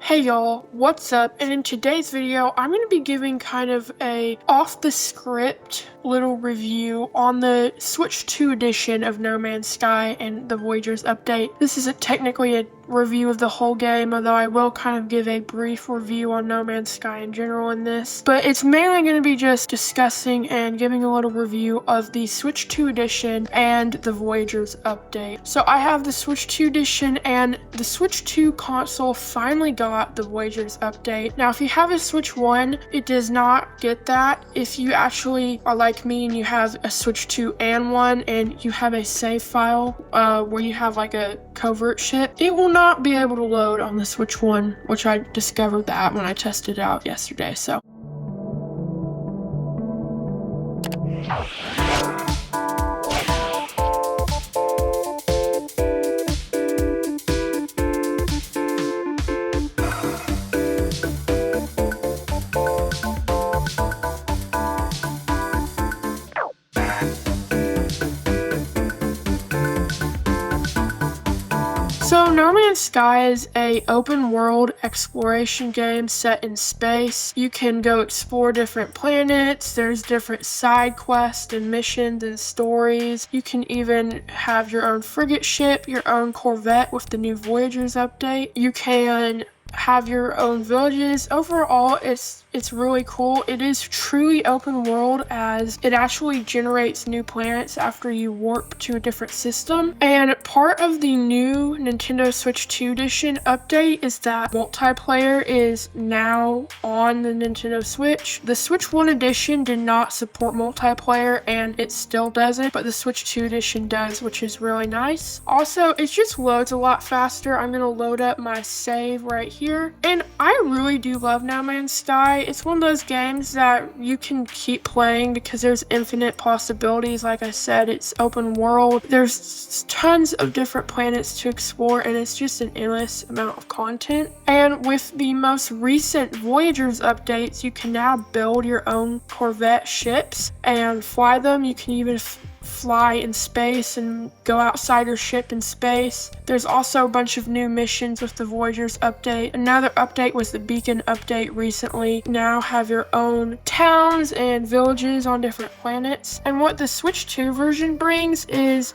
Hey y'all, what's up? And in today's video, I'm going to be giving kind of a off-the-script little review on the Switch 2 edition of No Man's Sky and the Voyagers update. This isn't technically a review of the whole game, although I will kind of give a brief review on No Man's Sky in general in this. But it's mainly going to be just discussing and giving a little review of the Switch 2 edition and the Voyagers update. So I have the Switch 2 edition, and the Switch 2 console finally got the Voyagers update. Now, if you have a Switch 1, it does not get that. If you actually are like me and you have a Switch 2 and 1 and you have a save file where you have like a covert ship, it will not be able to load on the Switch 1, which I discovered that when I tested it out yesterday. So No Man's Sky is a open world exploration game set in space. You can go explore different planets. There's different side quests and missions and stories. You can even have your own frigate ship, your own Corvette with the new Voyagers update. You can have your own villages. Overall, it's really cool. It is truly open world, as it actually generates new planets after you warp to a different system. And part of the new Nintendo Switch 2 edition update is that multiplayer is now on the Nintendo Switch. The Switch 1 edition did not support multiplayer, and it still doesn't, but the Switch 2 edition does, which is really nice. Also, it just loads a lot faster. I'm gonna load up my save right here, and I really do love No Man's Sky. It's one of those games that you can keep playing because there's infinite possibilities. Like I said, it's open world. There's tons of different planets to explore, and it's just an endless amount of content. And with the most recent Voyagers updates, you can now build your own Corvette ships and fly them. You can even fly in space and go outside your ship in space. There's also a bunch of new missions with the Voyagers update. Another update was the Beacon update recently. Now have your own towns and villages on different planets. And what the Switch 2 version brings is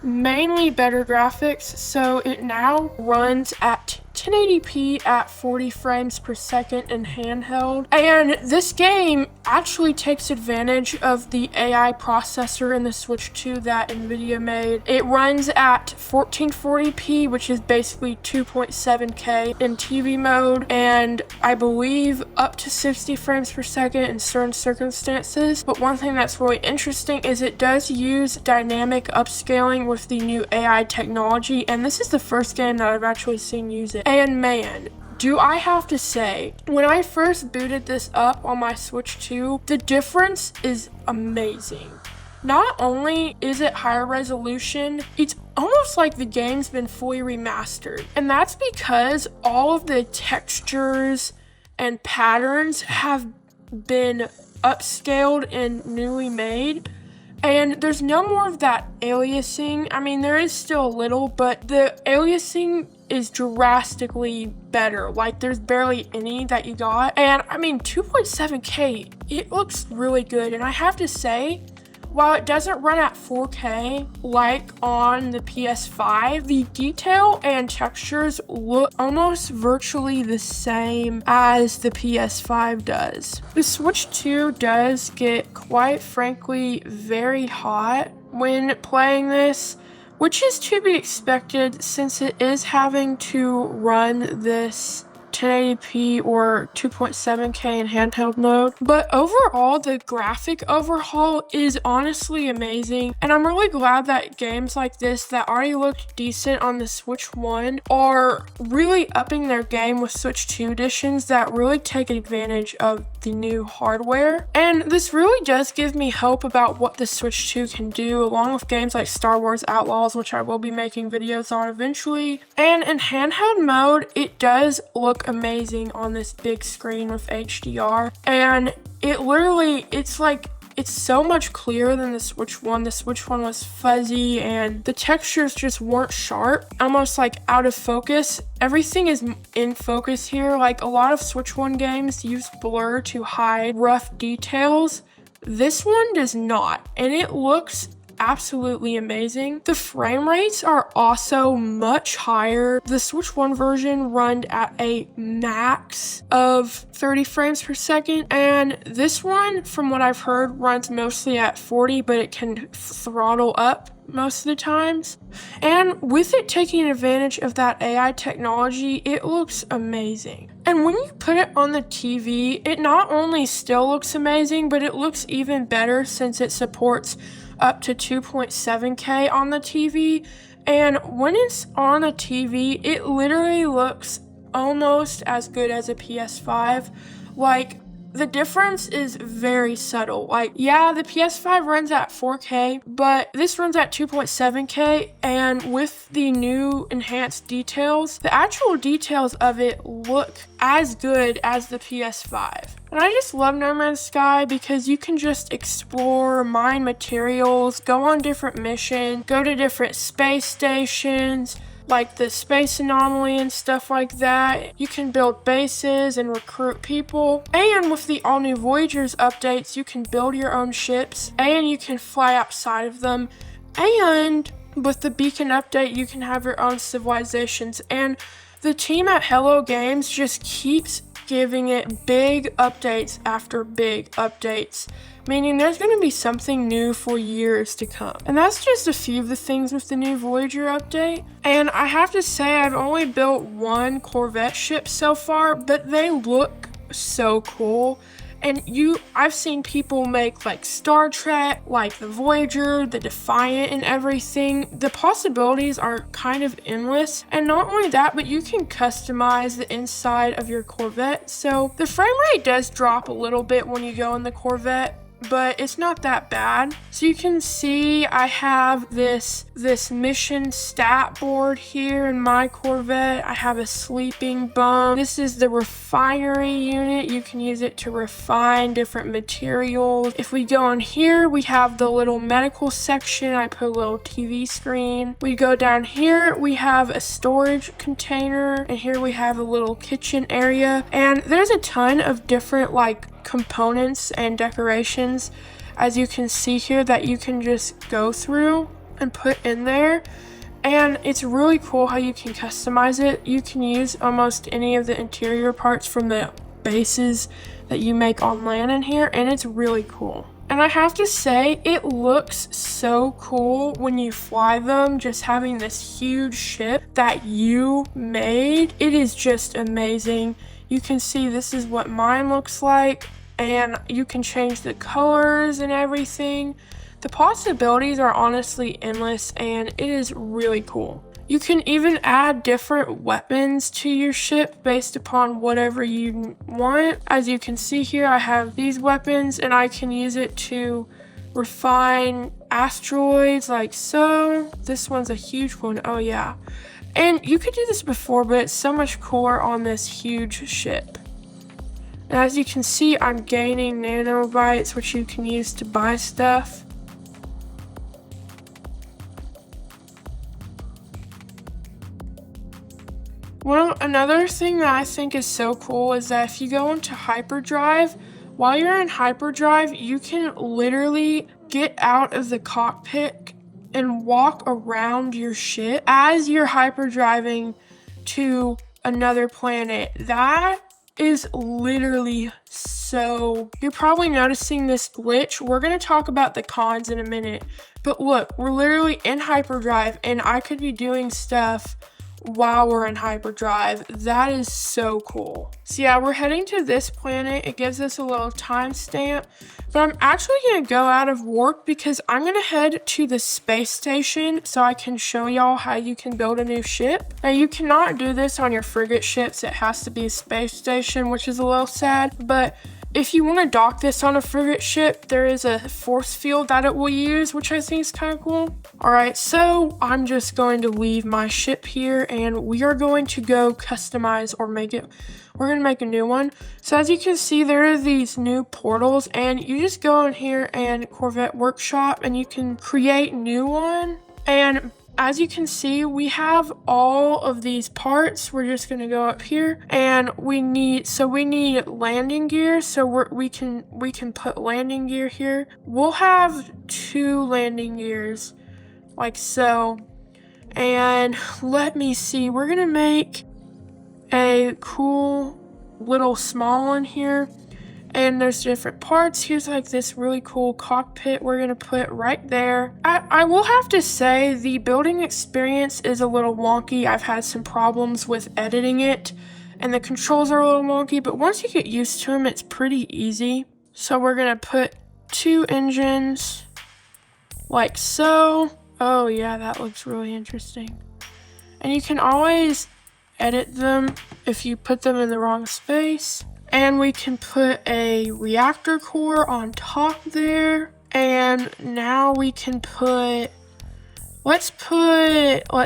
mainly better graphics. So it now runs at 1080p at 40 frames per second in handheld, and this game actually takes advantage of the AI processor in the Switch 2 that Nvidia made. It runs at 1440p, which is basically 2.7K in TV mode, and I believe up to 60 frames per second in certain circumstances. But one thing that's really interesting is it does use dynamic upscaling with the new AI technology, and this is the first game that I've actually seen use it. And man, do I have to say, when I first booted this up on my Switch 2, the difference is amazing. Not only is it higher resolution, it's almost like the game's been fully remastered. And that's because all of the textures and patterns have been upscaled and newly made. And there's no more of that aliasing. I mean, there is still a little, but the aliasing is drastically better. Like, there's barely any that you got. And I mean, 2.7K, it looks really good. And I have to say, while it doesn't run at 4K like on the PS5, the detail and textures look almost virtually the same as the PS5 does. The Switch 2 does get, quite frankly, very hot when playing this, which is to be expected since it is having to run this 1080p or 2.7K in handheld mode. But overall, the graphic overhaul is honestly amazing, and I'm really glad that games like this that already looked decent on the Switch 1 are really upping their game with Switch 2 editions that really take advantage of the new hardware. And this really does give me hope about what the Switch 2 can do, along with games like Star Wars Outlaws, which I will be making videos on eventually. And in handheld mode, it does look amazing on this big screen with HDR, and it's like It's so much clearer than the Switch 1. The Switch 1 was fuzzy and the textures just weren't sharp, almost like out of focus. Everything is in focus here. Like a lot of Switch 1 games use blur to hide rough details. This one does not, and it looks absolutely amazing. The frame rates are also much higher. The Switch 1 version runs at a max of 30 frames per second, and this one, from what I've heard, runs mostly at 40, but it can throttle up most of the times. And with it taking advantage of that AI technology, it looks amazing. And when you put it on the TV, it not only still looks amazing, but it looks even better since it supports up to 2.7K on the TV. And when it's on a TV, it literally looks almost as good as a PS5. Like, the difference is very subtle. Like, yeah, the PS5 runs at 4K, but this runs at 2.7K, and with the new enhanced details, the actual details of it look as good as the PS5. And I just love No Man's Sky because you can just explore, mine materials, go on different missions, go to different space stations, like the space anomaly and stuff like that. You can build bases and recruit people. And with the all new Voyagers updates, you can build your own ships and you can fly outside of them. And with the beacon update, you can have your own civilizations. And the team at Hello Games just keeps giving it big updates after big updates, meaning there's going to be something new for years to come. And that's just a few of the things with the new Voyager update. And I have to say, I've only built one Corvette ship so far, but they look so cool. And I've seen people make like Star Trek, like the Voyager, the Defiant and everything. The possibilities are kind of endless. And not only that, but you can customize the inside of your Corvette. So the frame rate does drop a little bit when you go in the Corvette, but it's not that bad. So you can see I have this mission stat board here in my Corvette. I have a sleeping bum. This is the refinery unit. You can use it to refine different materials. If we go in here, we have the little medical section. I put a little TV screen. We go down here, we have a storage container, and here we have a little kitchen area. And there's a ton of different like components and decorations, as you can see here, that you can just go through and put in there. And it's really cool how you can customize it. You can use almost any of the interior parts from the bases that you make on land in here, and it's really cool. And I have to say, it looks so cool when you fly them, just having this huge ship that you made. It is just amazing. You can see this is what mine looks like, and you can change the colors and everything. The possibilities are honestly endless, and it is really cool. You can even add different weapons to your ship based upon whatever you want. As you can see here, I have these weapons, and I can use it to refine asteroids like so. This one's a huge one. Oh yeah. And you could do this before, but it's so much cooler on this huge ship. And as you can see, I'm gaining nanobytes, which you can use to buy stuff. Well, another thing that I think is so cool is that if you go into hyperdrive, while you're in hyperdrive, you can literally get out of the cockpit and walk around your ship as you're hyperdriving to another planet. That is literally so... You're probably noticing this glitch. We're going to talk about the cons in a minute. But look, we're literally in hyperdrive, and I could be doing stuff while we're in hyperdrive. That is so cool. So yeah, we're heading to this planet. It gives us a little timestamp, but I'm actually gonna go out of work because I'm gonna head to the space station so I can show y'all how you can build a new ship. Now you cannot do this on your frigate ships. It has to be a space station, which is a little sad, but if you want to dock this on a frigate ship, there is a force field that it will use, which I think is kind of cool. All right, so I'm just going to leave my ship here and we are going to go customize or make it. We're going to make a new one. So as you can see, there are these new portals and you just go in here and Corvette Workshop and you can create new one. And as you can see, we have all of these parts. We're just going to go up here and we need landing gear. So we can put landing gear here. We'll have 2 landing gears like so. And let me see, we're going to make a cool little small one here. And there's different parts. Here's like this really cool cockpit we're gonna put right there. I will have to say the building experience is a little wonky. I've had some problems with editing it and the controls are a little wonky, but once you get used to them, it's pretty easy. So we're gonna put 2 engines like so. Oh yeah, that looks really interesting. And you can always edit them if you put them in the wrong space. And we can put a reactor core on top there. And now we can put, let's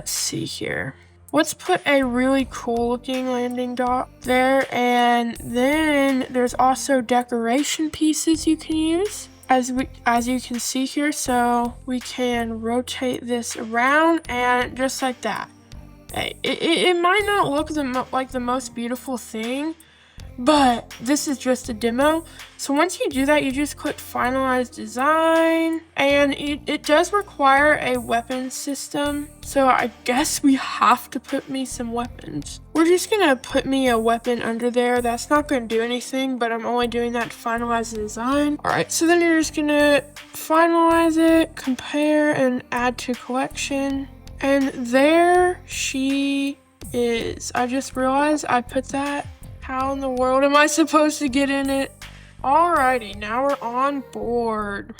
see here. Let's put a really cool looking landing dock there. And then there's also decoration pieces you can use as you can see here. So we can rotate this around and just like that. It might not look like the most beautiful thing, but this is just a demo. So once you do that, you just click finalize design and it does require a weapon system. So I guess we have to put me some weapons. We're just gonna put me a weapon under there. That's not gonna do anything, but I'm only doing that to finalize the design. All right, so then you're just gonna finalize it, compare and add to collection. And there she is. I just realized I put that. How in the world am I supposed to get in it? Alrighty, now we're on board.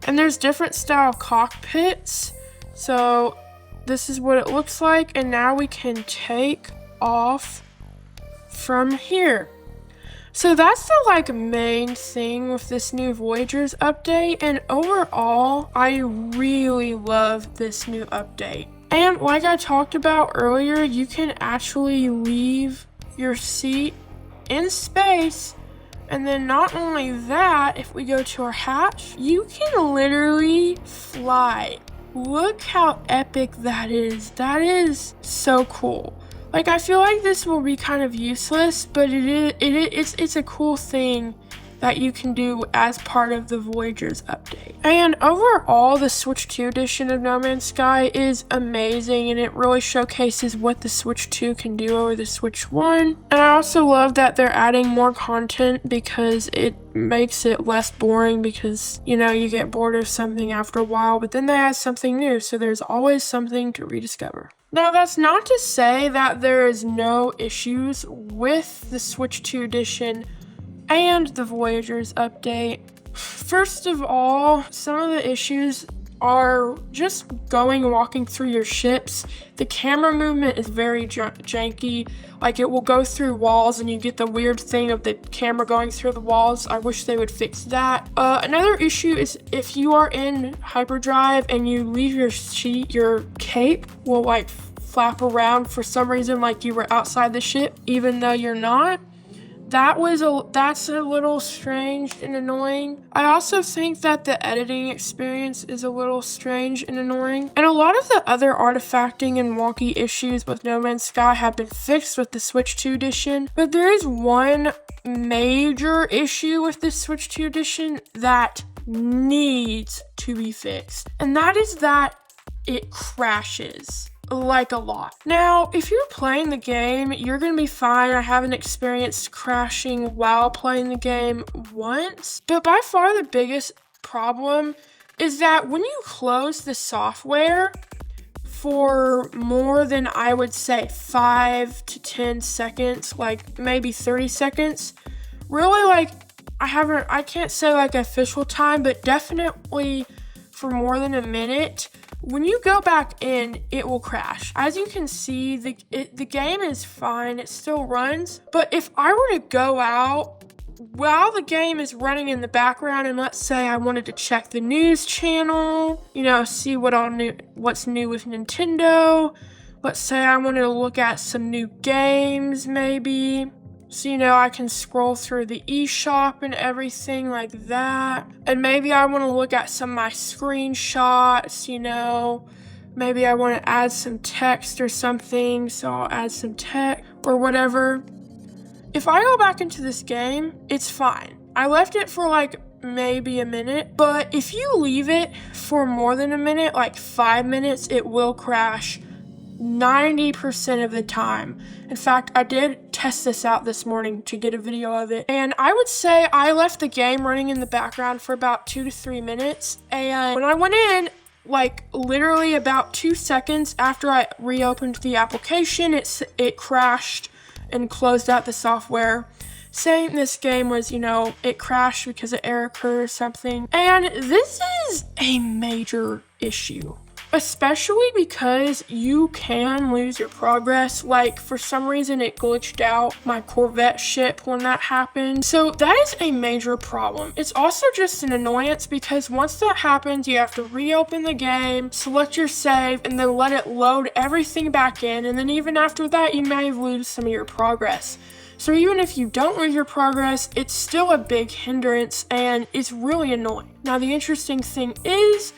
And there's different style cockpits. So this is what it looks like. And now we can take off from here. So that's the main thing with this new Voyagers update. And overall, I really love this new update. And like I talked about earlier, you can actually leave your seat in space, and then not only that, if we go to our hatch, you can literally fly. Look how epic that is. That is so cool. Like, I feel like this will be kind of useless, but it's a cool thing that you can do as part of the Voyagers update. And overall, the Switch 2 edition of No Man's Sky is amazing, and it really showcases what the Switch 2 can do over the Switch 1. And I also love that they're adding more content because it makes it less boring because, you know, you get bored of something after a while, but then they add something new, so there's always something to rediscover. Now, that's not to say that there is no issues with the Switch 2 edition and the Voyagers update. First of all, some of the issues are just walking through your ships. The camera movement is very janky. Like, it will go through walls and you get the weird thing of the camera going through the walls. I wish they would fix that. Another issue is if you are in hyperdrive and you leave your cape will flap around for some reason like you were outside the ship, even though you're not. That's a little strange and annoying. I also think that the editing experience is a little strange and annoying. And a lot of the other artifacting and wonky issues with No Man's Sky have been fixed with the Switch 2 edition. But there is one major issue with the Switch 2 edition that needs to be fixed. And that is that it crashes. Like a lot. Now, if you're playing the game, you're gonna be fine. I haven't experienced crashing while playing the game once, but by far the biggest problem is that when you close the software for more than, I would say, 5 to 10 seconds, like maybe 30 seconds, really, I can't say official time, but definitely for more than a minute, when you go back in, it will crash. As you can see, the game is fine, it still runs, but if I were to go out while the game is running in the background, and let's say I wanted to check the news channel, you know, see what's new with Nintendo. Let's say I wanted to look at some new games, maybe. So, you know, I can scroll through the eShop and everything like that. And maybe I want to look at some of my screenshots, you know. Maybe I want to add some text or something, so I'll add some text or whatever. If I go back into this game, it's fine. I left it for like maybe a minute, but if you leave it for more than a minute, like 5 minutes, it will crash 90% of the time. In fact, I did test this out this morning to get a video of it, and I would say I left the game running in the background for about 2 to 3 minutes, and when I went in, like literally about 2 seconds after I reopened the application, it crashed and closed out the software, saying this game was, you know, it crashed because of error code or something. And this is a major issue, especially because you can lose your progress. Like, for some reason it glitched out my Corvette ship when that happened. So that is a major problem. It's also just an annoyance because once that happens, you have to reopen the game, select your save, and then let it load everything back in. And then even after that, you may lose some of your progress. So even if you don't lose your progress, it's still a big hindrance and it's really annoying. Now, the interesting thing is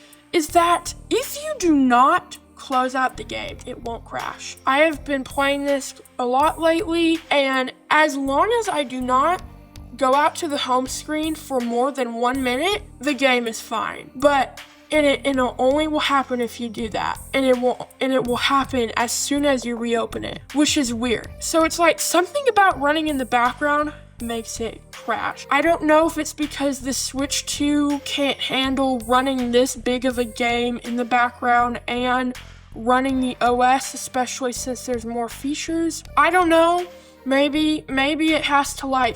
that if you do not close out the game, it won't crash. I have been playing this a lot lately, and as long as I do not go out to the home screen for more than 1 minute, the game is fine. But it only will happen if you do that, and it will happen as soon as you reopen it, which is weird. So it's like something about running in the background makes it crash. I don't know if it's because the Switch 2 can't handle running this big of a game in the background and running the OS, especially since there's more features. I don't know. Maybe it has to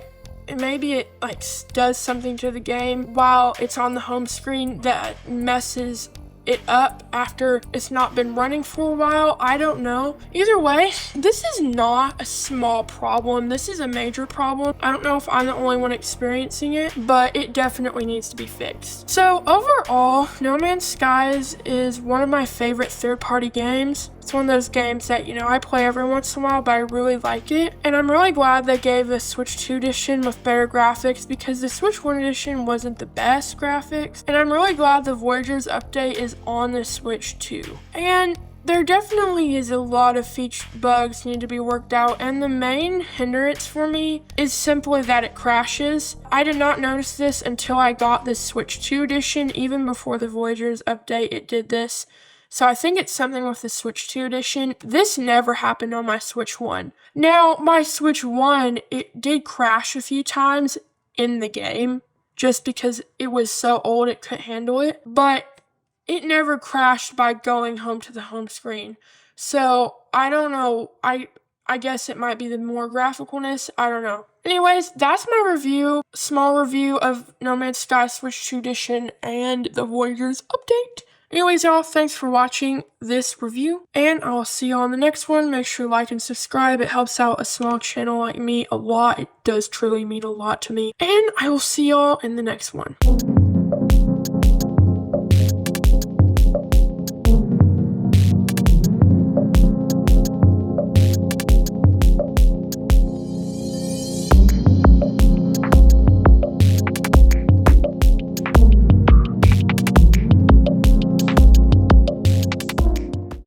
maybe it does something to the game while it's on the home screen that messes it up after it's not been running for a while. I don't know. Either way, this is not a small problem. This is a major problem. I don't know if I'm the only one experiencing it, but it definitely needs to be fixed. So overall, No Man's Skies is one of my favorite third-party games. It's one of those games that, you know, I play every once in a while, but I really like it. And I'm really glad they gave the Switch 2 edition with better graphics because the Switch 1 edition wasn't the best graphics. And I'm really glad the Voyagers update is on the Switch 2. And there definitely is a lot of feature bugs need to be worked out, and the main hindrance for me is simply that it crashes. I did not notice this until I got the Switch 2 edition. Even before the Voyagers update, it did this. So I think it's something with the Switch 2 edition. This never happened on my Switch 1. Now, my Switch 1, it did crash a few times in the game, just because it was so old it couldn't handle it. But it never crashed by going home to the home screen. So, I don't know. I guess it might be the more graphicalness. I don't know. Anyways, that's my review. Small review of No Man's Sky Switch 2 edition and the Voyagers update. Anyways, y'all, thanks for watching this review, and I'll see you on the next one. Make sure to like and subscribe. It helps out a small channel like me a lot. It does truly mean a lot to me. And I will see y'all in the next one.